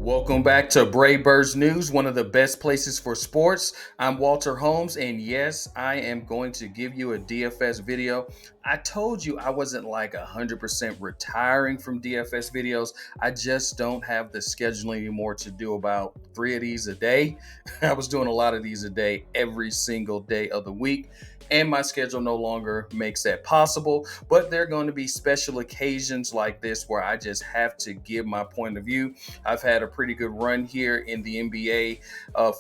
Welcome back to Brave Birds News, one of the best places for sports. I'm Walter Holmes, and yes, I am going to give you a DFS video. I told you I wasn't like 100% retiring from DFS videos. I just don't have the schedule anymore to do about 3 of these a day. I was doing a lot of these a day every single day of the week, and my schedule no longer makes that possible. But there are going to be special occasions like this where I just have to give my point of view. I've had a pretty good run here in the NBA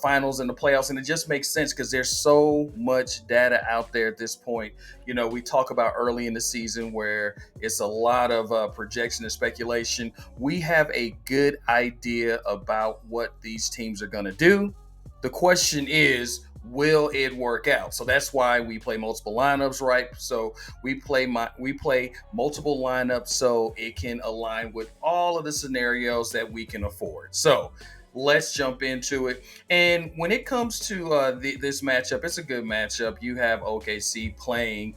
finals and the playoffs, and it just makes sense because there's so much data out there at this point. You know, we talk about early in the season where it's a lot of projection and speculation. We have a good idea about what these teams are going to do. The question is, will it work out? So that's why we play multiple lineups, right? So we play multiple lineups so it can align with all of the scenarios that we can afford. So let's jump into it. And when it comes to this matchup, it's a good matchup. You have OKC playing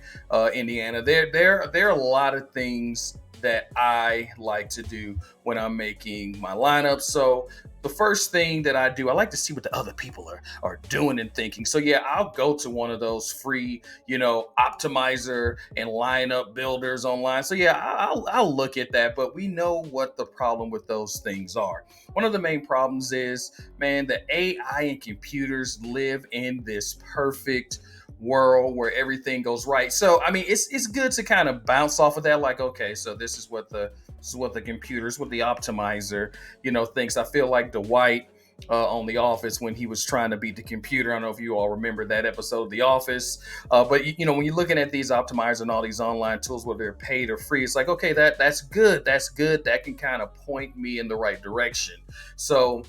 Indiana. There are a lot of things that I like to do when I'm making my lineup. So the first thing that I do, I like to see what the other people are doing and thinking. So yeah, I'll go to one of those free, optimizer and lineup builders online. So yeah, I'll look at that. But we know what the problem with those things are. One of the main problems is, man, the AI and computers live in this perfect world where everything goes right. So I mean, it's good to kind of bounce off of that. Like, okay, so this is what the computers, what the optimizer, thinks. I feel like Dwight on The Office when he was trying to beat the computer. I don't know if you all remember that episode of The Office, but when you're looking at these optimizers and all these online tools, whether they're paid or free, it's like, okay, that's good. That can kind of point me in the right direction. So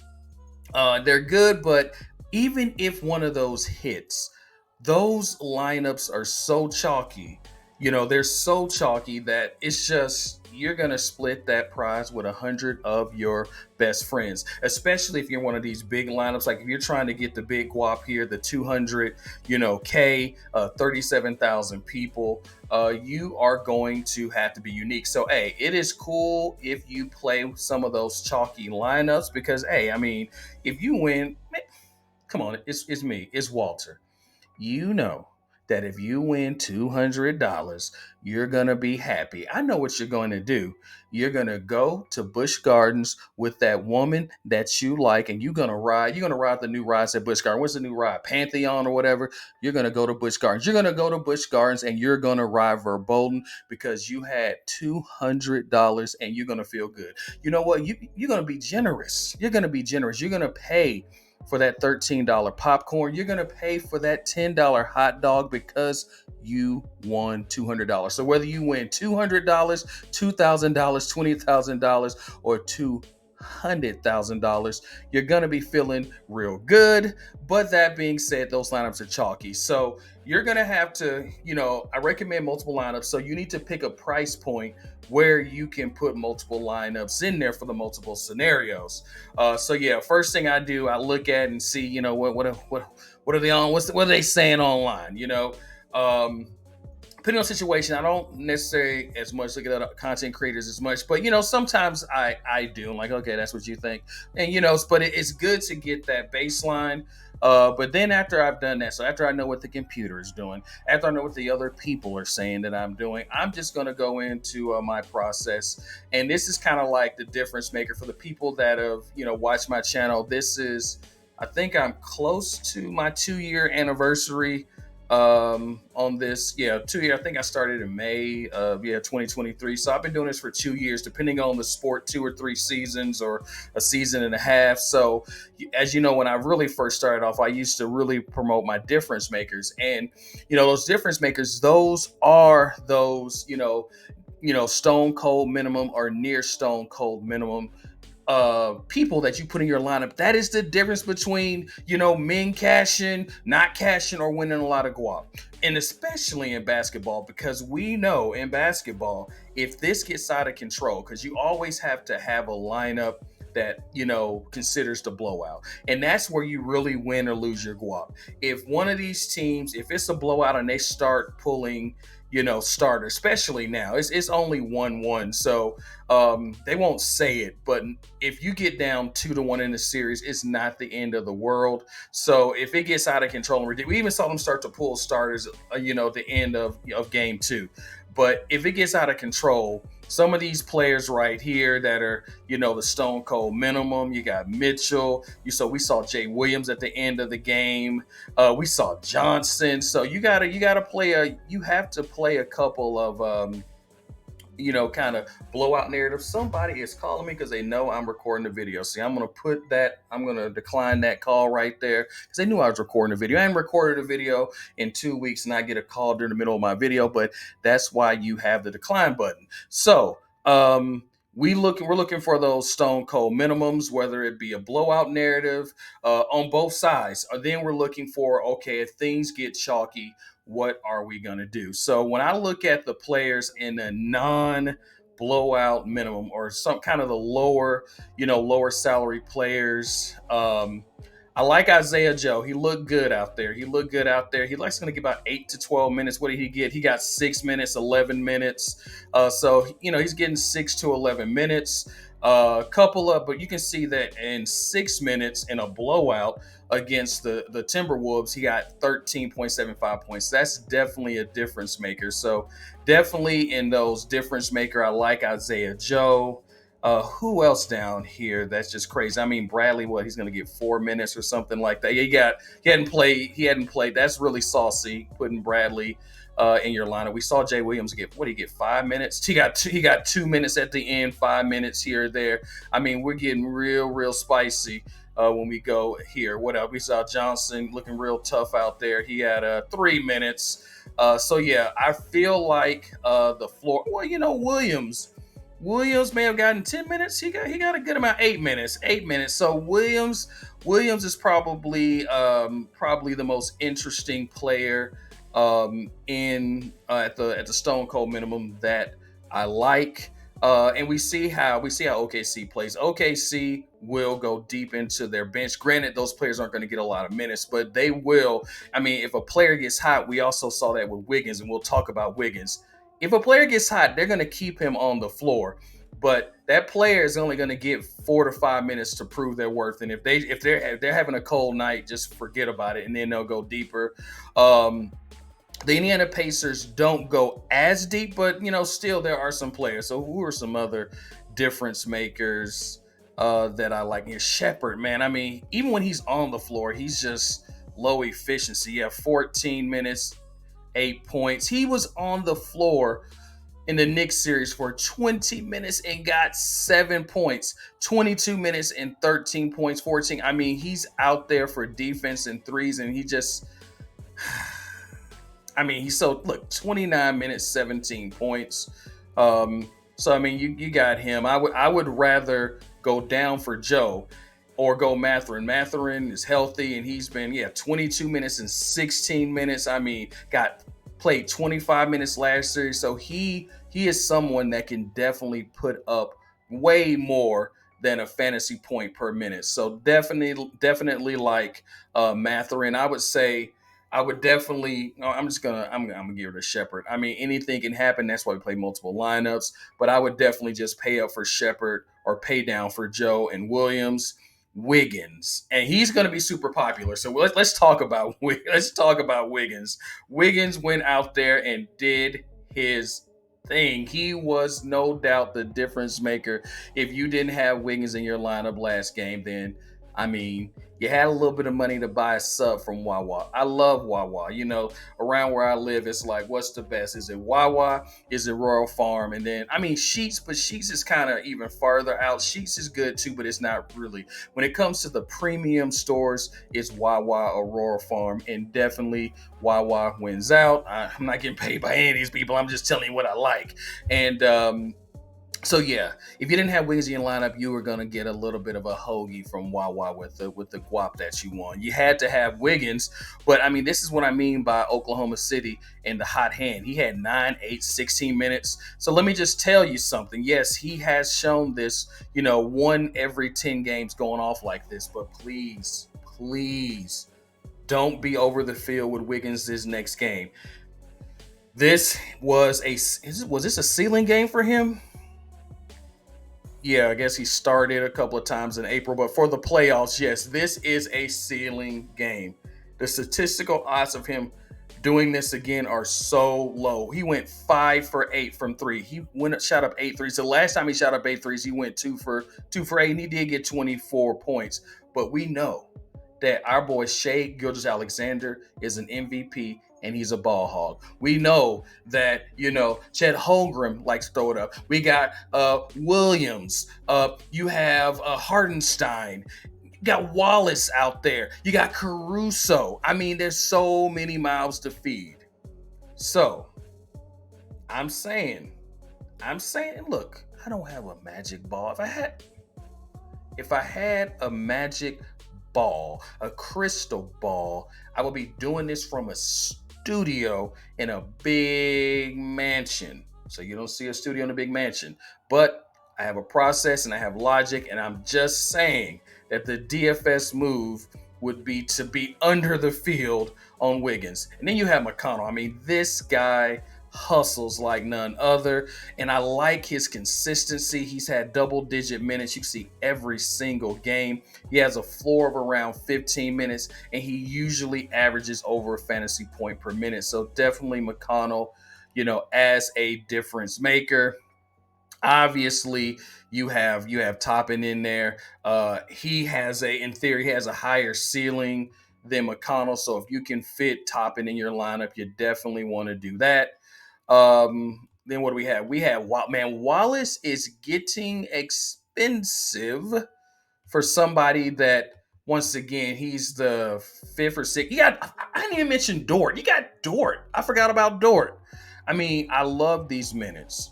they're good, but even if one of those hits, those lineups are so chalky. They're so chalky that it's just you're gonna split that prize with 100 of your best friends, especially if you're one of these big lineups. Like if you're trying to get the big guap here, the 200, K, 37,000 people, you are going to have to be unique. So, hey, it is cool if you play some of those chalky lineups because, hey, I mean, if you win, man, come on, it's me, it's Walter. You know that if you win $200, you're going to be happy. I know what you're going to do. You're going to go to Busch Gardens with that woman that you like, and you're going to ride the new rides at Busch Gardens. What's the new ride? Pantheon or whatever. You're going to go to Busch Gardens. You're going to go to Busch Gardens and you're going to ride Verboten because you had $200 and you're going to feel good. You know what? You're going to be generous. You're going to be generous. You're going to pay for that $13 popcorn. You're going to pay for that $10 hot dog because you won $200. So whether you win $200, $2,000, $20,000, or $200,000, you're going to be feeling real good. But that being said, those lineups are chalky. So you're going to have to, I recommend multiple lineups. So you need to pick a price point where you can put multiple lineups in there for the multiple scenarios. So yeah, first thing I do, I look at and see, what are they on? What are they saying online? Depending on the situation, I don't necessarily as much look at other content creators as much, but sometimes I do. I'm like, okay, that's what you think, and but it's good to get that baseline. But then after I've done that, so after I know what the computer is doing, after I know what the other people are saying that I'm doing, I'm just going to go into my process. And this is kind of like the difference maker for the people that have, watched my channel. I think I'm close to my 2-year anniversary on this. Yeah, 2 year. I think I started in May of 2023. So I've been doing this for 2 years, depending on the sport, 2 or 3 seasons or a season and a half. So as you know, when I really first started off, I used to really promote my difference makers, and those difference makers, those are those stone cold minimum or near stone cold minimum people that you put in your lineup. That is the difference between men cashing, not cashing, or winning a lot of guap. And especially in basketball, because we know in basketball, if this gets out of control, because you always have to have a lineup that, considers the blowout. And that's where you really win or lose your guap. If one of these teams, if it's a blowout and they start pulling, starter, especially now, it's only 1-1. So they won't say it, but if you get down 2-1 in the series, it's not the end of the world. So if it gets out of control, and we even saw them start to pull starters, at the end of game 2. But if it gets out of control, some of these players right here that are, the stone cold minimum, you got Mitchell. We saw Jay Williams at the end of the game. We saw Johnson. So you have to play a couple of, kind of blowout narrative. Somebody is calling me because they know I'm recording the video. See, I'm going to decline that call right there because they knew I was recording the video. I haven't recorded a video in 2 weeks and I get a call during the middle of my video, but that's why you have the decline button. So, we're looking for those stone cold minimums, whether it be a blowout narrative on both sides. Then we're looking for, okay, if things get chalky, what are we going to do? So when I look at the players in a non-blowout minimum or some kind of the lower salary players, I like Isaiah Joe. He looked good out there. He likes going to get about 8 to 12 minutes. What did he get? He got 6 minutes, 11 minutes. So he's getting 6 to 11 minutes. But you can see that in 6 minutes in a blowout against the Timberwolves, he got 13.75 points. That's definitely a difference maker. So definitely in those difference maker, I like Isaiah Joe. Who else down here? That's just crazy. I mean, Bradley, he's going to get 4 minutes or something like that. He hadn't played. That's really saucy, putting Bradley in your lineup. We saw Jay Williams get 5 minutes? He got 2 minutes at the end, 5 minutes here or there. I mean, we're getting real spicy when we go here. What else? We saw Johnson looking real tough out there. He had 3 minutes. So yeah, I feel like the floor. Well, Williams may have gotten 10 minutes. He got a good amount, 8 minutes. 8 minutes. So Williams is probably the most interesting player in at the stone cold minimum that I like. And we see how OKC plays. OKC will go deep into their bench. Granted, those players aren't going to get a lot of minutes, but they will. I mean, if a player gets hot, we also saw that with Wiggins, and we'll talk about Wiggins. If a player gets hot, they're going to keep him on the floor, but that player is only going to get 4 to 5 minutes to prove their worth. And if they're having a cold night, just forget about it, and then they'll go deeper. The Indiana Pacers don't go as deep, but still there are some players. So who are some other difference makers that I like? Here, Shepherd, man. I mean, even when he's on the floor, he's just low efficiency. Yeah, 14 minutes. 8 points. He was on the floor in the Knicks series for 20 minutes and got 7 points. 22 minutes and 13 points, 14. I mean, he's out there for defense and threes, and he just, I mean, 29 minutes, 17 points. So I mean, you got him. I would rather go down for Joe or go Mathurin. Mathurin is healthy, and he's been 22 minutes and 16 minutes. I mean, played 25 minutes last series, so he is someone that can definitely put up way more than a fantasy point per minute. So definitely like Mathurin. I would say I would definitely. I'm gonna give it a Shepherd. I mean, anything can happen. That's why we play multiple lineups. But I would definitely just pay up for Shepherd or pay down for Joe and Williams. Wiggins, and he's going to be super popular. So let's talk about Wiggins. Wiggins went out there and did his thing. He was no doubt the difference maker. If you didn't have Wiggins in your lineup last game, then I mean, you had a little bit of money to buy a sub from Wawa. I love Wawa. Around where I live, it's like, what's the best? Is it Wawa? Is it Royal Farm? And then, I mean, Sheetz, but Sheetz is kind of even farther out. Sheetz is good too, but it's not really. When it comes to the premium stores, it's Wawa or Royal Farm, and definitely Wawa wins out. I'm not getting paid by any of these people. I'm just telling you what I like. And So yeah, if you didn't have Wiggins in your lineup, you were gonna get a little bit of a hoagie from Wawa with the guap that you want. You had to have Wiggins, but I mean, this is what I mean by Oklahoma City and the hot hand. He had 9, 8, 16 minutes. So let me just tell you something. Yes, he has shown this, one every 10 games going off like this, but please, please don't be over the field with Wiggins this next game. This was this a ceiling game for him? Yeah, I guess he started a couple of times in April, but for the playoffs, yes, this is a ceiling game. The statistical odds of him doing this again are so low. He went 5 for 8 from three. He shot up 8 threes. The last time he shot up 8 threes, he went 2 for 8, and he did get 24 points. But we know that our boy Shai Gilgeous-Alexander is an MVP and he's a ball hog. We know that, Chet Holmgren likes to throw it up. We got Williams. You have Hardenstein. You got Wallace out there. You got Caruso. I mean, there's so many mouths to feed. So I'm saying, look, I don't have a magic ball. If I had a magic ball, a crystal ball, I would be doing this from a studio in a big mansion. So you don't see a studio in a big mansion, but I have a process and I have logic, and I'm just saying that the DFS move would be to be under the field on Wiggins. And then you have McConnell. I mean, this guy hustles like none other, and I like his consistency. He's had double-digit minutes. You see every single game. He has a floor of around 15 minutes, and he usually averages over a fantasy point per minute. So definitely McConnell, as a difference maker. Obviously, you have Toppin in there. In theory, he has a higher ceiling than McConnell. So if you can fit Toppin in your lineup, you definitely want to do that. Then what do we have? Wallace is getting expensive for somebody that, once again, he's the fifth or sixth. I didn't even mention Dort. You got Dort. I forgot about Dort. I mean, I love these minutes.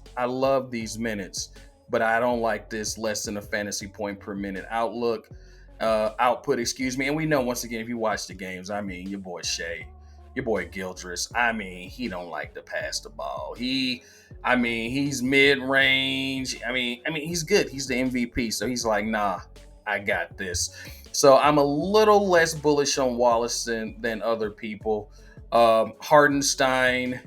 But I don't like this less than a fantasy point per minute output, excuse me. And we know, once again, if you watch the games, I mean, your boy Shai, your boy Gildress, I mean, he don't like to pass the ball. He's mid-range. I mean, he's good. He's the MVP. So he's like, nah, I got this. So I'm a little less bullish on Wallace than other people. Hardenstein,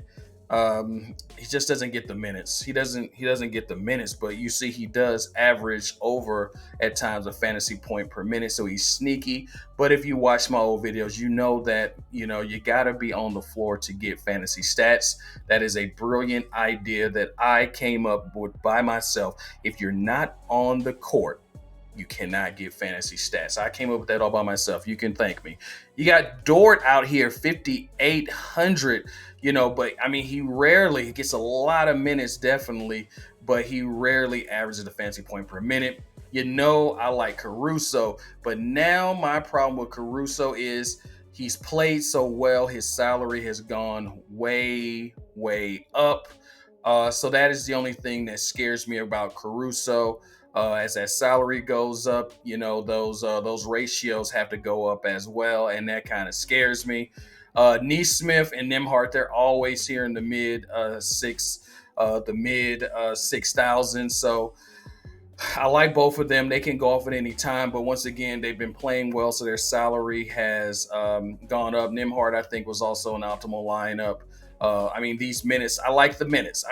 he just doesn't get the minutes. He doesn't get the minutes, but you see he does average over at times a fantasy point per minute. So he's sneaky. But if you watch my old videos, you know that, you gotta be on the floor to get fantasy stats. That is a brilliant idea that I came up with by myself. If you're not on the court, you cannot get fantasy stats. I came up with that all by myself. You can thank me. You got Dort out here, 5,800, but I mean, he rarely gets a lot of minutes, definitely, but he rarely averages a fantasy point per minute. I like Caruso, but now my problem with Caruso is he's played so well. His salary has gone way, way up. So that is the only thing that scares me about Caruso. As that salary goes up, those ratios have to go up as well, and that kind of scares me. Neesmith and Nembhard, they're always here in the mid 6,000. So I like both of them. They can go off at any time, but once again, they've been playing well, so their salary has gone up. Nembhard, I think, was also an optimal lineup. These minutes, I like the minutes.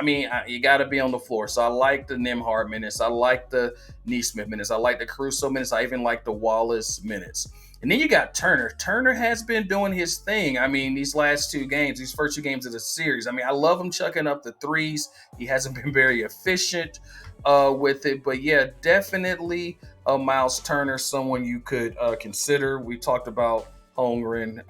You got to be on the floor. So I like the Nembhard minutes. I like the Neesmith minutes. I like the Caruso minutes. I even like the Wallace minutes. And then you got Turner. Turner has been doing his thing. These first 2 games of the series. I love him chucking up the threes. He hasn't been very efficient with it. But yeah, definitely Miles Turner, someone you could consider. We talked about Holmgren.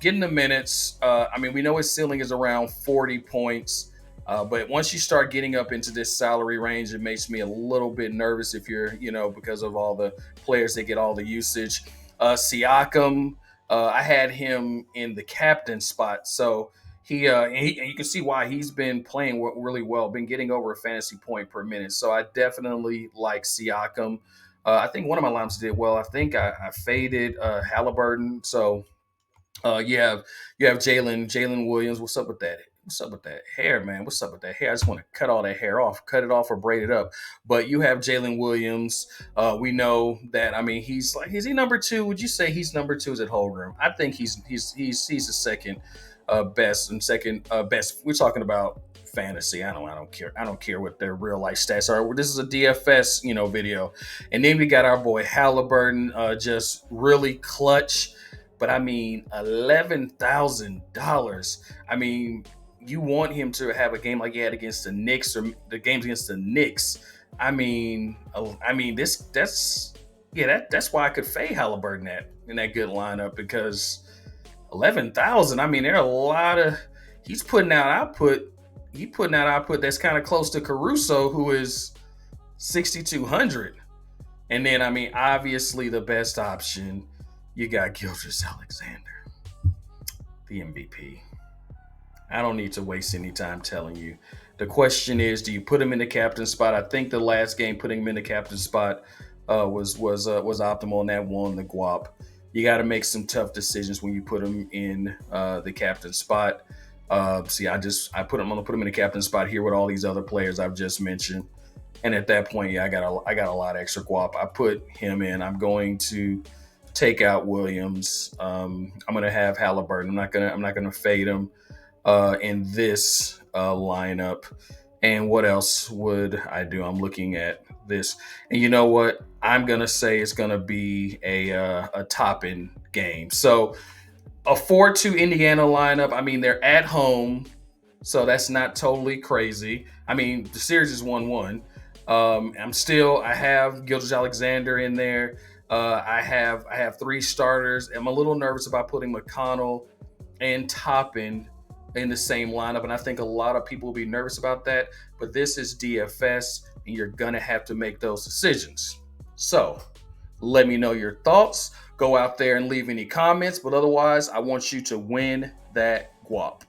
Getting the minutes. We know his ceiling is around 40 points. But once you start getting up into this salary range, it makes me a little bit nervous if you're, because of all the players that get all the usage. Siakam, I had him in the captain spot. So and you can see why he's been playing really well, been getting over a fantasy point per minute. So I definitely like Siakam. I think one of my lineups did well. I think I faded Halliburton. So you have Jalen Williams. What's up with that? What's up with that hair, man? What's up with that hair? I just want to cut all that hair off, cut it off, or braid it up. But you have Jalen Williams. We know that. I mean, is he number two? Would you say he's number two? Is at Holmgren? I think he's the second best and second best. We're talking about fantasy. I don't care. I don't care what their real life stats are. This is a DFS video, and then we got our boy Halliburton, just really clutch. But I mean, $11,000. I mean, you want him to have a game like he had against the Knicks or the games against the Knicks. This that's why I could fade Halliburton in that good lineup because 11,000. I mean, there are a lot of he's putting out output. He putting out output that's kind of close to Caruso, who is 6,200. And then, I mean, obviously the best option, you got Gilgeous-Alexander, the MVP. I don't need to waste any time telling you. The question is, do you put him in the captain spot? I think the last game putting him in the captain spot was optimal, and that won the guap. You got to make some tough decisions when you put him in the captain spot. I'm gonna put him in the captain spot here with all these other players I've just mentioned. And at that point, yeah, I got a lot of extra guap. I put him in. I'm going to take out Williams. I'm gonna have Halliburton. I'm not gonna fade him in this lineup. And what else would I do? I'm looking at this, and you know what? I'm gonna say it's gonna be a top-end game. So a 4-2 Indiana lineup. I mean, they're at home, so that's not totally crazy. I mean, the series is 1-1. I have Gilgeous-Alexander in there. I have three starters. I'm a little nervous about putting McConnell and Toppin in the same lineup, and I think a lot of people will be nervous about that. But this is DFS, and you're gonna have to make those decisions. So let me know your thoughts. Go out there and leave any comments. But otherwise, I want you to win that guap.